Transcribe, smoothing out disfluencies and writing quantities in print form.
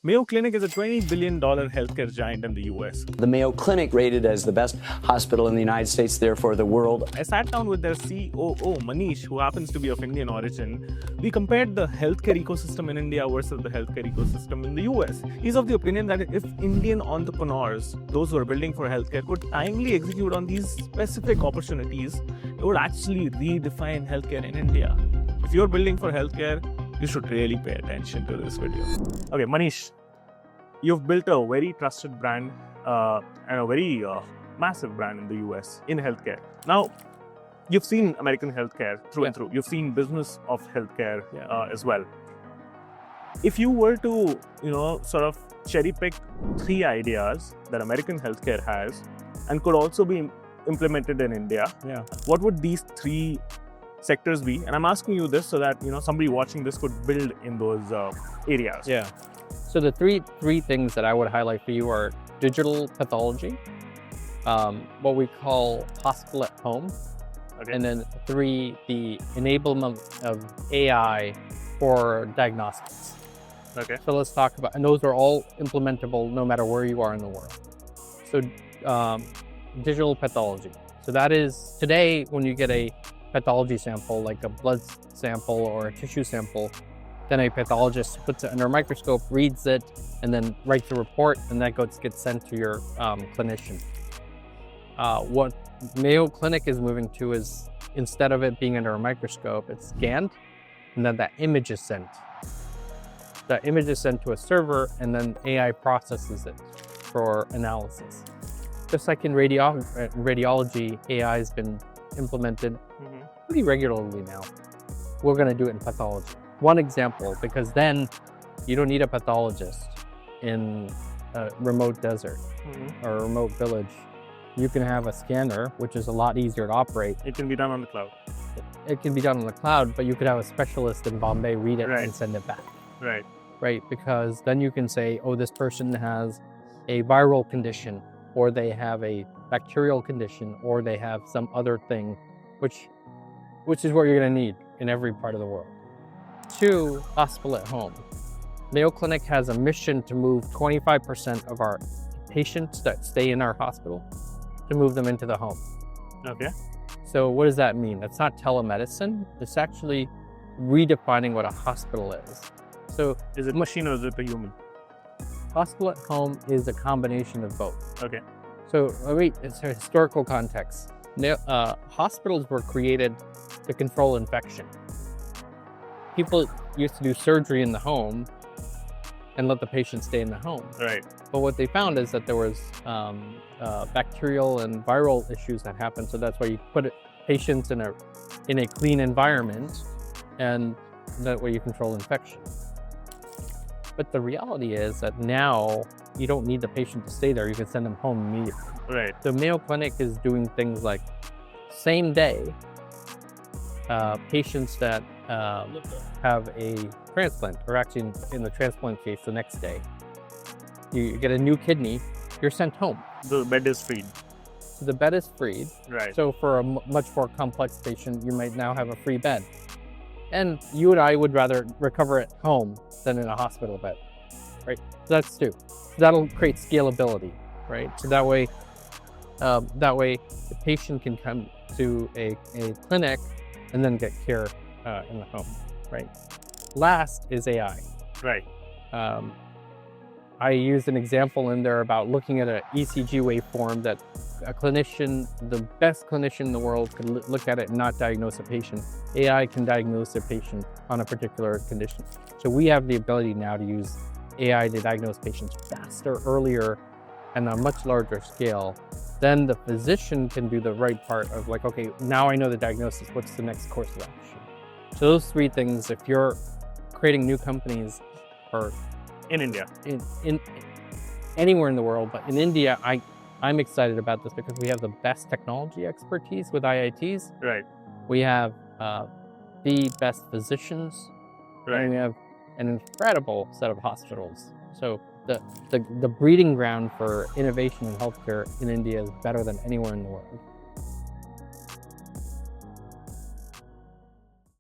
Mayo Clinic is a $20 billion healthcare giant in the US. The Mayo Clinic rated as the best hospital in the United States, therefore the world. I sat down with their COO, Manish, who happens to be of Indian origin. We compared the healthcare ecosystem in India versus the healthcare ecosystem in the US. He's of the opinion that if Indian entrepreneurs, those who are building for healthcare, could timely execute on these specific opportunities, it would actually redefine healthcare in India. If you're building for healthcare, you should really pay attention to this video. Okay, Manish, you've built a very trusted brand and a very massive brand in the US in healthcare. Now, you've seen American healthcare through and through. You've seen business of healthcare as well. If you were to, sort of cherry pick 3 ideas that American healthcare has and could also be implemented in India, what would these 3 sectors be? And I'm asking you this so that somebody watching this could build in those areas. Yeah. So the three things that I would highlight for you are digital pathology, what we call hospital at home, and then 3, the enablement of AI for diagnostics. Okay. So let's talk about, and those are all implementable no matter where you are in the world. So digital pathology. So that is today when you get a pathology sample, like a blood sample or a tissue sample, then a pathologist puts it under a microscope, reads it, and then writes a report, and that gets sent to your clinician. What Mayo Clinic is moving to is, instead of it being under a microscope, it's scanned, and then that image is sent. That image is sent to a server, and then AI processes it for analysis. Just like in radiology, AI has been implemented pretty regularly now. We're going to do it in pathology. One example, because then you don't need a pathologist in a remote desert or a remote village. You can have a scanner, which is a lot easier to operate. It can be done on the cloud. It can be done on the cloud, but you could have a specialist in Bombay read it and send it back. Right, because then you can say, oh, this person has a viral condition, or they have a bacterial condition, or they have some other thing, which is what you're going to need in every part of the world. 2, hospital at home. Mayo Clinic has a mission to move 25% of our patients that stay in our hospital to move them into the home. Okay. So what does that mean? That's not telemedicine. It's actually redefining what a hospital is. So is it machine or is it a human? Hospital at home is a combination of both. Okay. So it's a historical context. Hospitals were created to control infection. People used to do surgery in the home and let the patient stay in the home. Right. But what they found is that there was bacterial and viral issues that happened. So that's why you put patients in a clean environment, and that way you control infection. But the reality is that now you don't need the patient to stay there. You can send them home immediately. Right. The Mayo Clinic is doing things like same day, patients that have a transplant, or actually in the transplant case, the next day, you get a new kidney, you're sent home. The bed is freed. So the bed is freed. Right. So for a much more complex patient, you might now have a free bed. And you and I would rather recover at home than in a hospital bed, right? So that's 2. That'll create scalability, right? So that way the patient can come to a clinic and then get care in the home, right? Last is AI. Right. I used an example in there about looking at an ECG waveform that a clinician, the best clinician in the world, could look at it and not diagnose a patient. AI can diagnose a patient on a particular condition. So we have the ability now to use AI to diagnose patients faster, earlier, and on a much larger scale. Then the physician can do the right part of like, okay, now I know the diagnosis, what's the next course of action? So those 3 things, if you're creating new companies, or in India, in anywhere in the world, but in India, I'm excited about this because we have the best technology expertise with IITs. Right. We have the best physicians. Right. And we have an incredible set of hospitals. So the breeding ground for innovation in healthcare in India is better than anywhere in the world.